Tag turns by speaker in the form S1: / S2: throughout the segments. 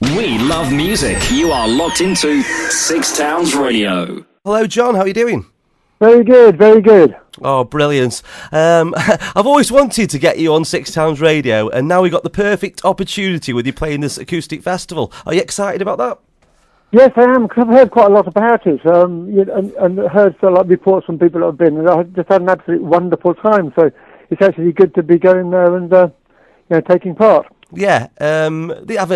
S1: We love music. You are locked into Six Towns Radio.
S2: Hello, John. How are you doing?
S3: Very good, very good.
S2: Oh, brilliant. I've always wanted to get you on Six Towns Radio, and now we got the perfect opportunity with you playing this acoustic festival. Are you excited about that?
S3: Yes, I am, because I've heard quite a lot about it, and heard a lot of reports from people that have been, and I've just had an absolutely wonderful time, so it's actually good to be going there and taking part.
S2: Yeah, they have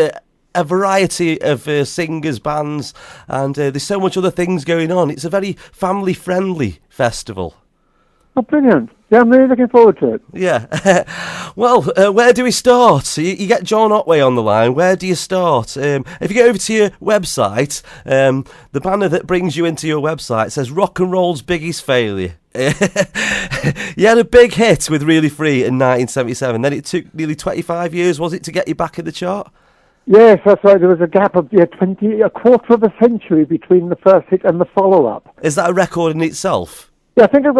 S2: a variety of singers, bands, and there's so much other things going on. It's a very family-friendly festival.
S3: Oh, brilliant. Yeah, I'm really looking forward to it.
S2: Yeah. Well, where do we start? So you get John Otway on the line. Where do you start? If you go over to your website, the banner that brings you into your website says Rock and Roll's Biggest Failure. You had a big hit with Really Free in 1977. Then it took nearly 25 years, was it, to get you back in the chart?
S3: Yes, that's right. There was a gap of a quarter of a century between the first hit and the follow-up.
S2: Is that a record in itself?
S3: Yeah, I think I've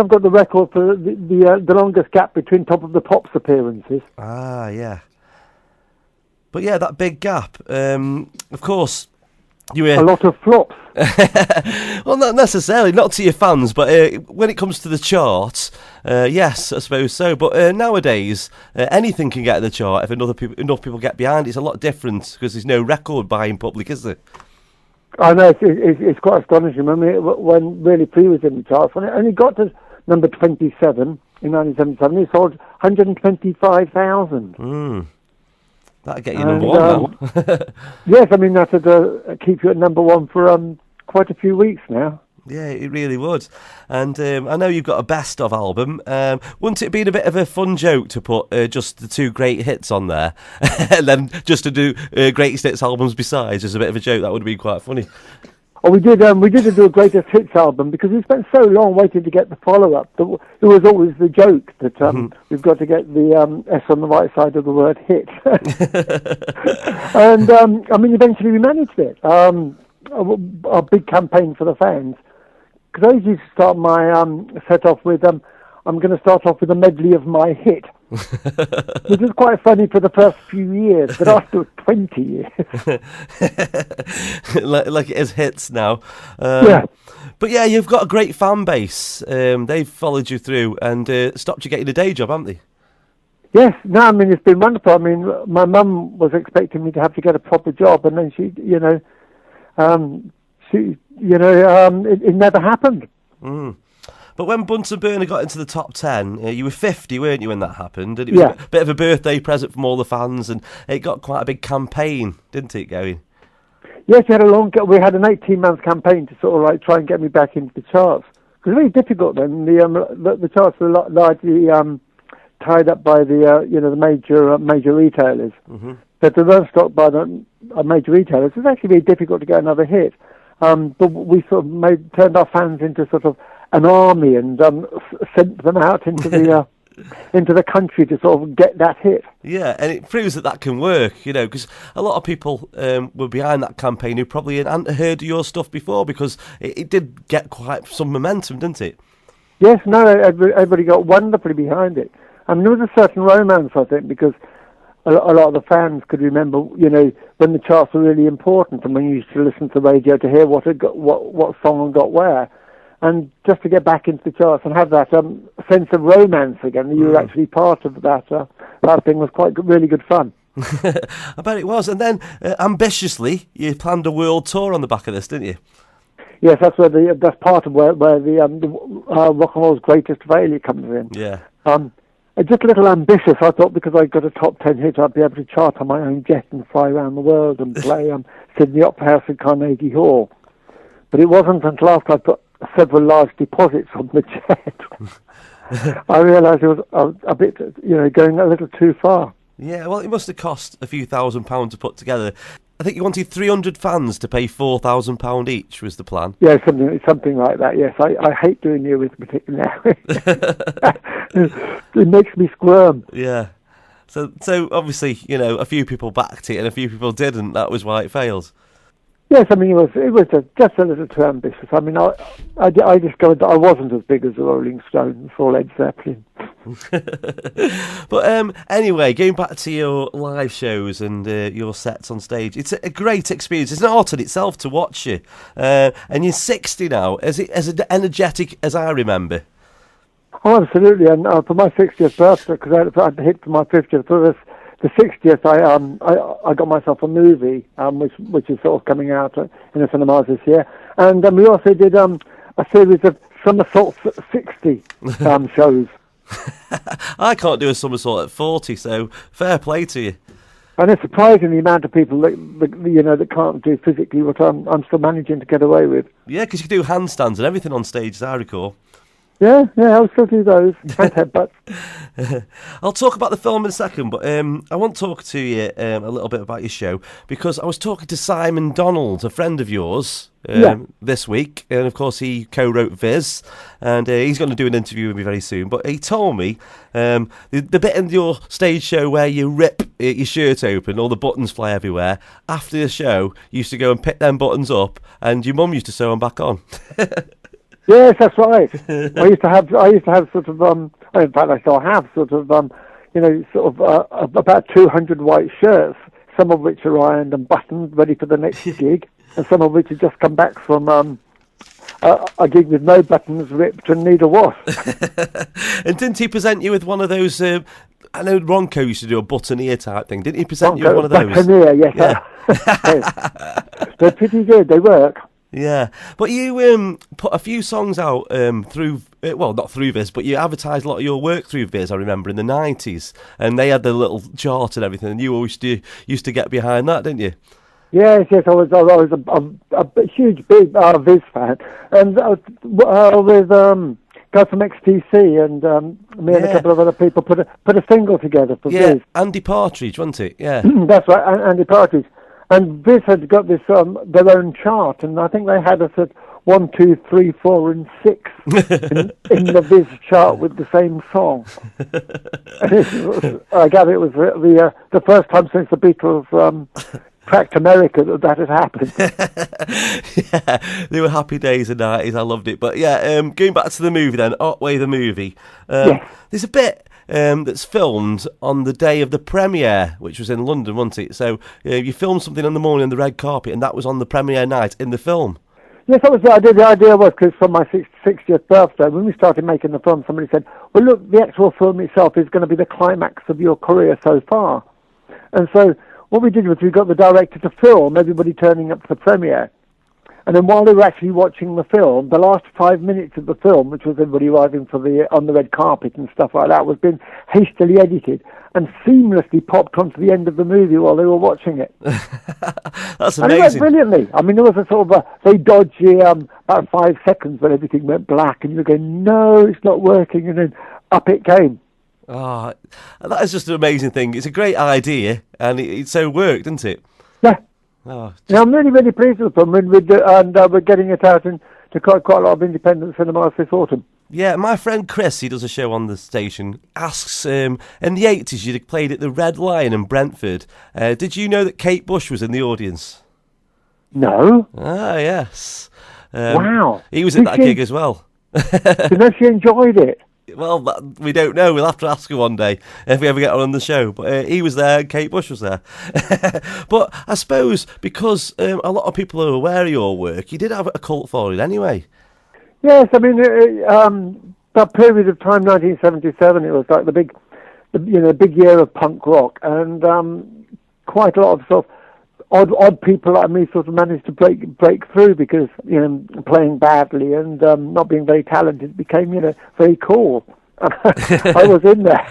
S3: got the record for the longest gap between Top of the Pops appearances.
S2: Ah, yeah. But yeah, that big gap. Of course, you were
S3: a lot of flops.
S2: Well, not necessarily, not to your fans, but when it comes to the charts, yes, I suppose so. But nowadays, anything can get in the chart if enough people get behind. It's a lot different because there's no record buying public, is there?
S3: I know, it's quite astonishing. I mean, when Really Free was in the charts, when it only got to number 27 in 1977, it sold 125,000.
S2: That'll get you number one now.
S3: Yes, I mean, that would keep you at number one for quite a few weeks now.
S2: Yeah, it really would. And I know you've got a best-of album. Wouldn't it have been a bit of a fun joke to put just the two great hits on there and then just to do greatest hits albums besides as a bit of a joke? That would have been quite funny.
S3: Oh, we did do a greatest hits album because we spent so long waiting to get the follow-up. There was always the joke that we've got to get the S on the right side of the word hit. And, I mean, eventually we managed it. A big campaign for the fans. Because I usually start my set off with, I'm going to start off with a medley of my hit. Which is quite funny for the first few years, but after 20 years.
S2: like it is hits now.
S3: Yeah.
S2: But yeah, you've got a great fan base. They've followed you through and stopped you getting a day job, haven't they?
S3: Yes, no, I mean, it's been wonderful. I mean, my mum was expecting me to have to get a proper job, and then she, it never happened.
S2: But when Bunsen Burner got into the top 10, you were 50, weren't you, when that happened? And it was a bit of a birthday present from all the fans, and it got quite a big campaign, didn't it, going?
S3: Yes, we had an 18-month campaign to sort of like try and get me back into the charts. It was really difficult then. The charts were largely tied up by the major retailers. Mm-hmm. So to run stock by the major retailers, it was actually very difficult to get another hit. But we sort of turned our fans into sort of an army and sent them out into the into the country to sort of get that hit.
S2: Yeah, and it proves that can work, because a lot of people were behind that campaign who probably hadn't heard your stuff before because it did get quite some momentum, didn't it?
S3: Yes, no, everybody got wonderfully behind it. I mean, there was a certain romance, I think, because a lot of the fans could remember, when the charts were really important and when you used to listen to the radio to hear what song had got where. And just to get back into the charts and have that sense of romance again, that you were actually part of that thing was really good fun.
S2: I bet it was. And then, ambitiously, you planned a world tour on the back of this, didn't you?
S3: Yes, that's part of where the Rock and Roll's Greatest Failure comes in.
S2: Yeah.
S3: Just a little ambitious, I thought, because I got a top 10 hit, I'd be able to chart on my own jet and fly around the world and play Sydney Opera House and Carnegie Hall. But it wasn't until after I put several large deposits on the jet I realised it was a bit, going a little too far.
S2: Yeah, well, it must have cost a few £1,000s to put together. I think you wanted 300 fans to pay £4,000 each was the plan.
S3: Yeah, something like that, yes. I hate doing the arithmetic now. It makes me squirm.
S2: Yeah. So obviously, a few people backed it and a few people didn't. That was why it failed.
S3: Yes, I mean, it was just a little too ambitious. I mean, I discovered that I wasn't as big as the Rolling Stones or Led Zeppelin.
S2: But anyway, going back to your live shows and your sets on stage, it's a great experience. It's an art in itself to watch you. And you're 60 now. Is it as energetic as I remember?
S3: Oh, absolutely. And for my 60th birthday, because I'd hit for my 50th, for the 60th, I got myself a movie, which is sort of coming out in the cinemas this year. And we also did a series of somersaults at 60 shows.
S2: I can't do a somersault at 40, so fair play to you.
S3: And it's surprising the amount of people that can't do physically what I'm still managing to get away with.
S2: Yeah, because you can do handstands and everything on stage, as I recall.
S3: Yeah, I'll still do those. And headbutts.
S2: I'll talk about the film in a second, but I want to talk to you a little bit about your show, because I was talking to Simon Donald, a friend of yours, this week, and of course he co-wrote Viz, and he's going to do an interview with me very soon. But he told me the bit in your stage show where you rip your shirt open, all the buttons fly everywhere. After the show, you used to go and pick them buttons up, and your mum used to sew them back on.
S3: Yes, that's right. I used to have sort of in fact I still have sort of about 200 white shirts, some of which are ironed and buttoned, ready for the next gig, and some of which have just come back from a gig with no buttons, ripped and need a wash.
S2: And didn't he present you with one of those? I know Ronco used to do a buttoneer type thing. Didn't he present you with one of those?
S3: Buttoneer, yes.
S2: Yeah.
S3: Yes. They're pretty good. They work.
S2: Yeah, but you put a few songs out through, not through Viz, but you advertised a lot of your work through Viz, I remember, in the 90s, and they had the little chart and everything, and you always used to get behind that, didn't you? Yes,
S3: I was a huge, big Viz fan, and with guys from XTC and me and a couple of other people put a single together for Viz.
S2: Andy Partridge, wasn't it? Yeah.
S3: That's right, Andy Partridge. And Viz had got this their own chart, and I think they had us at 1, 2, 3, 4, and 6 in the Viz chart with the same song. I gather it was the first time since the Beatles cracked America that had happened.
S2: Yeah, they were happy days in the 90s. I loved it. But yeah, going back to the movie then, Otway the movie.
S3: Yes.
S2: There's a bit that's filmed on the day of the premiere, which was in London, wasn't it? So you filmed something on the morning on the red carpet, and that was on the premiere night in the film.
S3: Yes, that was the idea. The idea was because for my 60th birthday, when we started making the film, somebody said, well, look, the actual film itself is going to be the climax of your career so far. And so what we did was we got the director to film everybody turning up to the premiere. And then while they were actually watching the film, the last 5 minutes of the film, which was everybody arriving on the red carpet and stuff like that, was being hastily edited and seamlessly popped onto the end of the movie while they were watching it.
S2: That's amazing.
S3: And it went brilliantly. I mean, there was a sort of a very dodgy about 5 seconds when everything went black, and you were going, no, it's not working, and then up it came.
S2: Oh, that is just an amazing thing. It's a great idea, and it so worked, didn't it?
S3: Yeah.
S2: Oh,
S3: yeah, I'm really, really pleased with them, and we're getting it out into quite a lot of independent cinemas this autumn.
S2: Yeah, my friend Chris, he does a show on the station, asks, in the 80s you'd played at the Red Lion in Brentford. Did you know that Kate Bush was in the audience?
S3: No.
S2: Ah, yes.
S3: Wow.
S2: He was at that gig as well.
S3: You know, she enjoyed it.
S2: Well, we don't know. We'll have to ask her one day if we ever get on the show. But he was there and Kate Bush was there. But I suppose because a lot of people are aware of your work, you did have a cult following anyway.
S3: Yes, I mean, that period of time, 1977, it was like the big year of punk rock. And quite a lot of sort of odd people like me sort of managed to break through because, playing badly and not being very talented became, very cool. I was in there.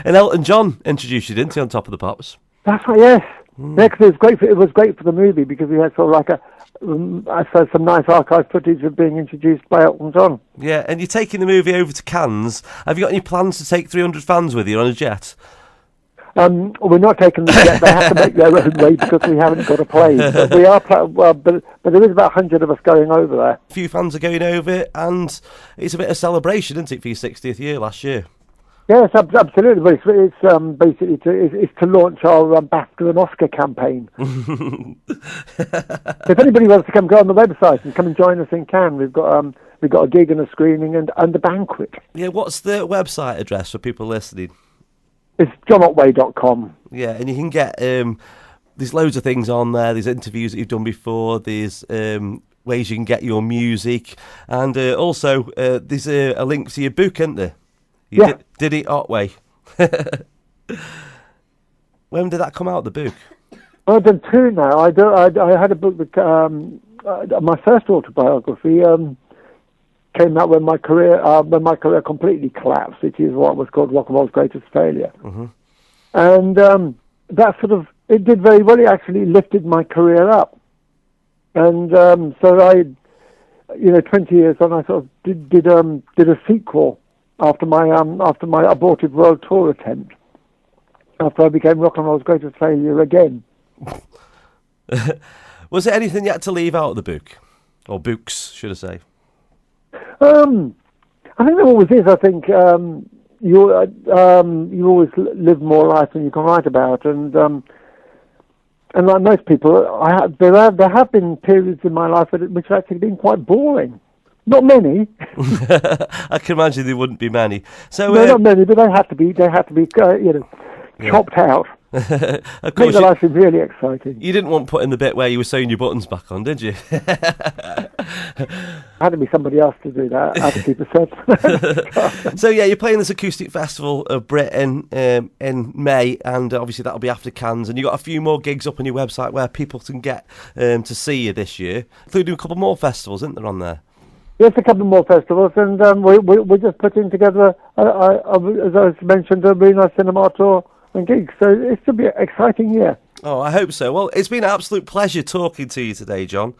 S2: And Elton John introduced you, didn't he, on Top of the Pops?
S3: That's right, yes. Yeah, 'cause it was great for the movie because we had sort of like some nice archive footage of being introduced by Elton John.
S2: Yeah, and you're taking the movie over to Cannes. Have you got any plans to take 300 fans with you on a jet?
S3: We're not taking them yet. They have to make their own way because we haven't got a plane. But we are, but there is about 100 of us going over there.
S2: A few fans are going over, and it's a bit of celebration, isn't it, for your 60th year last year?
S3: Yes, absolutely. But it's basically to launch our BAFTA and Oscar campaign. So if anybody wants to go on the website and come and join us in Cannes, we've got a gig and a screening and a banquet.
S2: Yeah, what's the website address for people listening?
S3: It's johnotway.com.
S2: Yeah, and you can get there's loads of things on there. There's interviews that you've done before. There's ways you can get your music, and also there's a link to your book, isn't there? Did it Otway? When did that come out? The book?
S3: I've done two now. I had a book that my first autobiography came out when my career completely collapsed, which is what was called Rock and Roll's Greatest Failure.
S2: Mm-hmm.
S3: And that it did very well. It actually lifted my career up. And so 20 years on, I sort of did a sequel after my aborted world tour attempt. After I became Rock and Roll's Greatest Failure again.
S2: Was there anything you had to leave out of the book, or books, should I say?
S3: I think there always is. I think you always live more life than you can write about, and like most people, there have been periods in my life which have actually been quite boring. Not many.
S2: I can imagine there wouldn't be many. So
S3: no, not many, but they have to be chopped out.
S2: Of course,
S3: make the life really exciting.
S2: You didn't want putting the bit where you were sewing your buttons back on, did you?
S3: Had to be somebody else to do that, other people said.
S2: So, yeah, you're playing this Acoustic Festival of Britain in May, and obviously that'll be after Cannes, and you've got a few more gigs up on your website where people can get to see you this year, including a couple more festivals, isn't there, on there?
S3: Yes, a couple more festivals, and we're just putting together, as I mentioned, a really nice cinema tour and gigs, so it should be an exciting year.
S2: Oh, I hope so. Well, it's been an absolute pleasure talking to you today, John.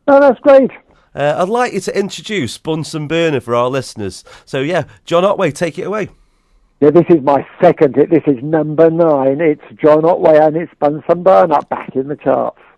S3: Oh, that's great.
S2: I'd like you to introduce Bunsen Burner for our listeners. So, yeah, John Otway, take it away.
S3: Yeah, this is my second hit. This is number 9. It's John Otway and it's Bunsen Burner back in the charts.